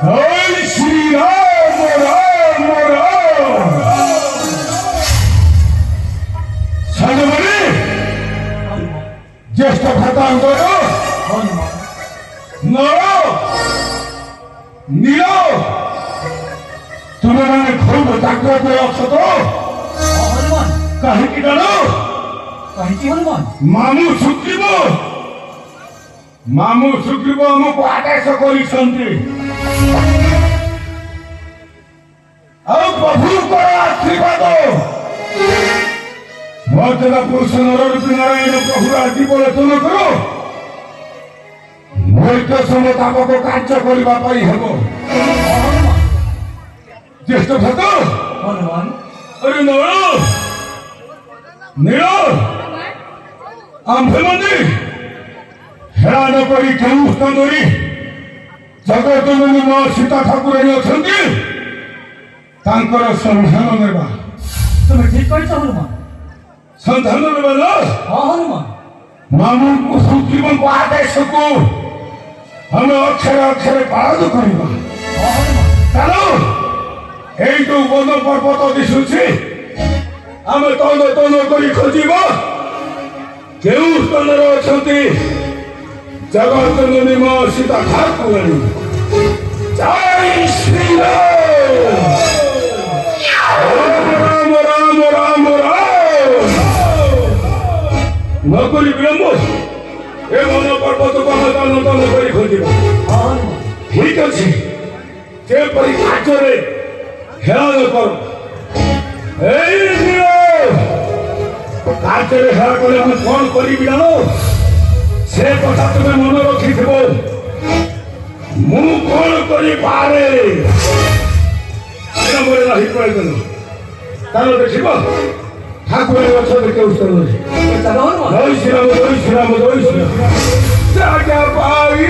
জয় শ্রীরাম রাম রাম। সাধুমানি জ্যেষ্ঠ ভ্রাতাঙ্গর নর নীল তুমি মানে খুব জাগ্রত অছ তো হনুমান কাহিকি জান কাহিকি হনুমান ମାମୁ ସୁଗ୍ରୀବ ଆମକୁ ଆଦେଶ କରିଛନ୍ତି ଆଉ ପ୍ରଭୁଙ୍କର ଆଶୀର୍ବାଦ ମର୍ଯ୍ୟାଦା ପୁରୁଷ ନରରୂପୀ ନାରାୟଣ ପ୍ରଭୁର ଆଜି ବଳଚନ କର ନିର୍ଦ୍ଦେଶ ମୁତାବକ କାର୍ଯ୍ୟ କରିବା ପାଇଁ ହେବ। ଜ୍ୟେଷ୍ଠ ଭ୍ରାତ হনুমান ଆରେ ନର ନୀଳ ଆମ୍ଭେମାନେ ହେଳାନ କରି କେଉଁ ସ୍ଥାନରେ ଜଗତଜନନୀ ମା ସୀତା ଠାକୁରାଣୀ ଅଛନ୍ତି ତାଙ୍କର ସନ୍ଧାନ ନେବା। তুমি ঠিক করেছ হনুমান। ସନ୍ଧାନ ନେବା ନା হনুমান ମାମୁଙ୍କୁ ସୁଗ୍ରୀବଙ୍କ ଆଦେଶକୁ ଆମେ ଅକ୍ଷରେ ଅକ୍ଷରେ ପାଳନ କରିବା। হনুমান ଚାଲ ଏଇ ଯୋଉ ବନ ପର୍ବତ ଦିଶୁଛି ଆମେ ତନ ତନ କରି ଖୋଜିବା କେଉଁ ସ୍ଥାନରେ ଅଛନ୍ତି ଜଗତଜନନୀ ମା ସୀତା ଠାକୁରାଣୀ। ଜୟ ଶ୍ରୀରାମ ରାମ ରାମ ରାମ। ନକରି ବିଳମ୍ବ ଏ ବନ ପର୍ବତକୁ ଆମେ ତନ ତନ କରି ଖୋଜିବା। হনুমান ଠିକ ଅଛି ଯେପରି କାର୍ଯ୍ୟରେ ହେଳନ କର ଏଇ କାର୍ଯ୍ୟରେ ହେଳା କଲେ ଆମେ କଣ କରିବି ଜାଣ ସେ କଥା ତୁମେ ମନେ ରଖିଥିବ। ମୁଁ କଣ କରିପାରେ ରହି ପ୍ରୟୋଜନ ତାର ଦେଖିବ ଠାକୁରାଣୀ ଅଛନ୍ତି କେଉଁ ସ୍ଥାନରେ। ଚାଲ ହনুମାନ। ଜୟ ଶ୍ରୀରାମ ଜୟ ଶ୍ରୀରାମ ଜୟ ଶ୍ରୀରାମ। ଜାଗା ପାଇ